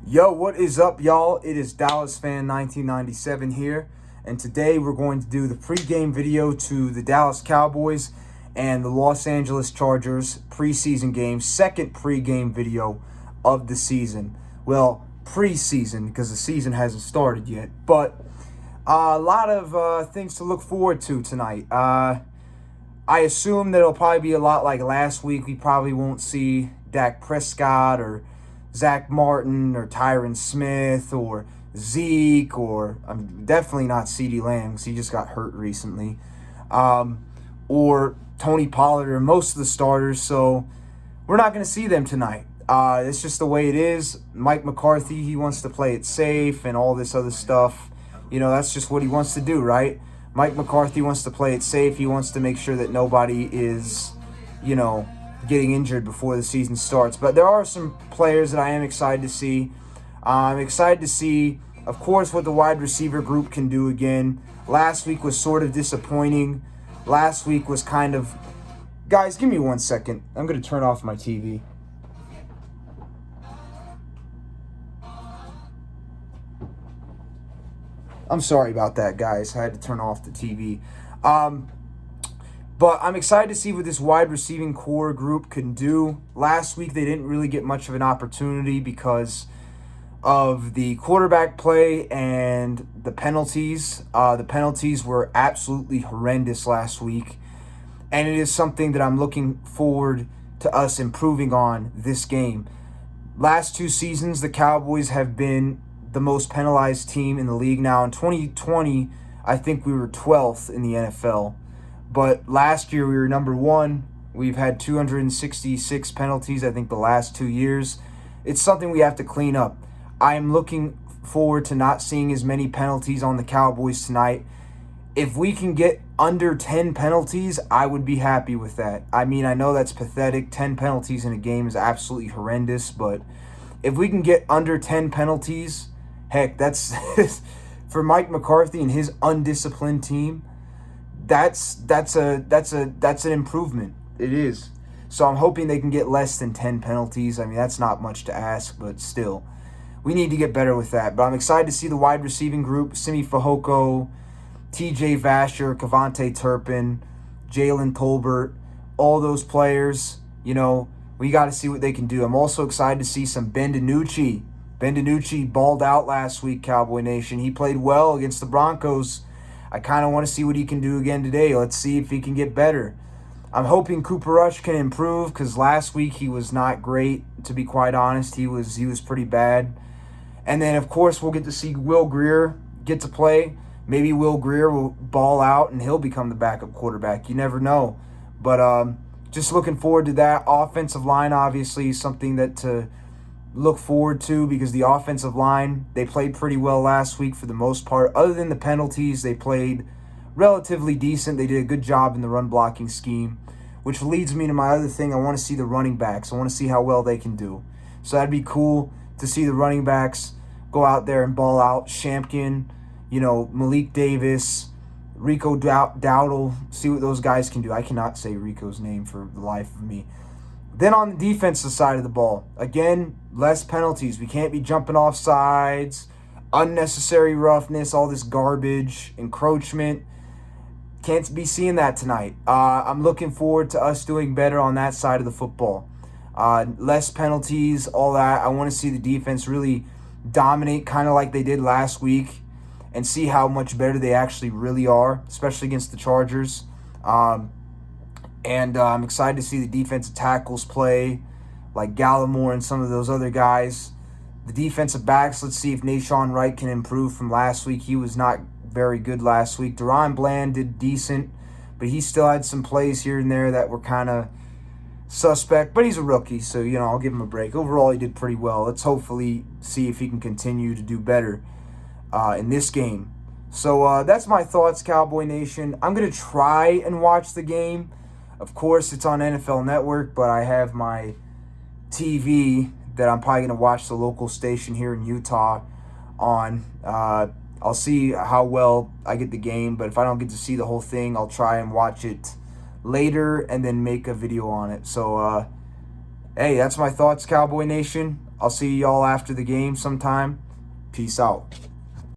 Yo, what is up, y'all? It is Dallas Fan 1997 here, and today we're going to do the pregame video to the Dallas Cowboys and the Los Angeles Chargers preseason game, second pregame video of the season. Well, preseason, because the season hasn't started yet, but a lot of things to look forward to tonight. I assume that it'll probably be a lot like last week. We probably won't see Dak Prescott or Zach Martin or Tyron Smith or Zeke or definitely not CeeDee Lamb because he just got hurt recently, or Tony Pollard or most of the starters. So we're not going to see them tonight. It's just the way it is. Mike McCarthy, he wants to play it safe and all this other stuff. You know, that's just what he wants to do, right? Mike McCarthy wants to play it safe. He wants to make sure that nobody is, getting injured before the season starts. But there are some players that I am excited to see. I'm excited to see, of course, what the wide receiver group can do again. Last week was sort of disappointing. Last week was kind of... Guys, give me 1 second. I'm going to turn off my TV. I'm sorry about that, guys. I had to turn off the TV. But I'm excited to see what this wide receiving core group can do. Last week, they didn't really get much of an opportunity because of the quarterback play and the penalties. The penalties were absolutely horrendous last week. And it is something that I'm looking forward to us improving on this game. Last two seasons, the Cowboys have been the most penalized team in the league. Now, in 2020, I think we were 12th in the NFL. But last year, we were number one. We've had 266 penalties, I think, the last 2 years. It's something we have to clean up. I am looking forward to not seeing as many penalties on the Cowboys tonight. If we can get under 10 penalties, I would be happy with that. I mean, I know that's pathetic. 10 penalties in a game is absolutely horrendous. But if we can get under 10 penalties, heck, that's for Mike McCarthy and his undisciplined team. That's an improvement. It is. So I'm hoping they can get less than 10 penalties. I mean, that's not much to ask, but still, we need to get better with that. But I'm excited to see the wide receiving group: Simi Fehoko, T.J. Vasher, Kavontae Turpin, Jalen Tolbert, all those players. We got to see what they can do. I'm also excited to see some Ben DiNucci. Ben DiNucci balled out last week, Cowboy Nation. He played well against the Broncos. I kind of want to see what he can do again today. Let's see if he can get better. I'm hoping Cooper Rush can improve because last week he was not great, to be quite honest. He was pretty bad. And then, of course, we'll get to see Will Grier get to play. Maybe Will Grier will ball out and he'll become the backup quarterback. You never know. But just looking forward to that. Offensive line, obviously, is something that to look forward to because the offensive line, they played pretty well last week for the most part. Other than the penalties, they played relatively decent. They did a good job in the run blocking scheme, which leads me to my other thing. I want to see the running backs. I want to see how well they can do. So that'd be cool to see the running backs go out there and ball out. Shampkin, Malik Davis, Rico Dowdle, see what those guys can do. I cannot say Rico's name for the life of me. Then on the defensive side of the ball, again, less penalties. We can't be jumping off sides, unnecessary roughness, all this garbage, encroachment. Can't be seeing that tonight. I'm looking forward to us doing better on that side of the football. Less penalties, all that. I want to see the defense really dominate kind of like they did last week and see how much better they actually really are, especially against the Chargers. And I'm excited to see the defensive tackles play, like Gallimore and some of those other guys. The defensive backs, let's see if Nashawn Wright can improve from last week. He was not very good last week. Deron Bland did decent, but he still had some plays here and there that were kind of suspect. But he's a rookie, so, I'll give him a break. Overall, he did pretty well. Let's hopefully see if he can continue to do better in this game. So that's my thoughts, Cowboy Nation. I'm going to try and watch the game. Of course, it's on NFL Network, but I have my TV that I'm probably going to watch the local station here in Utah on. I'll see how well I get the game, but if I don't get to see the whole thing, I'll try and watch it later and then make a video on it. So, hey, that's my thoughts, Cowboy Nation. I'll see y'all after the game sometime. Peace out.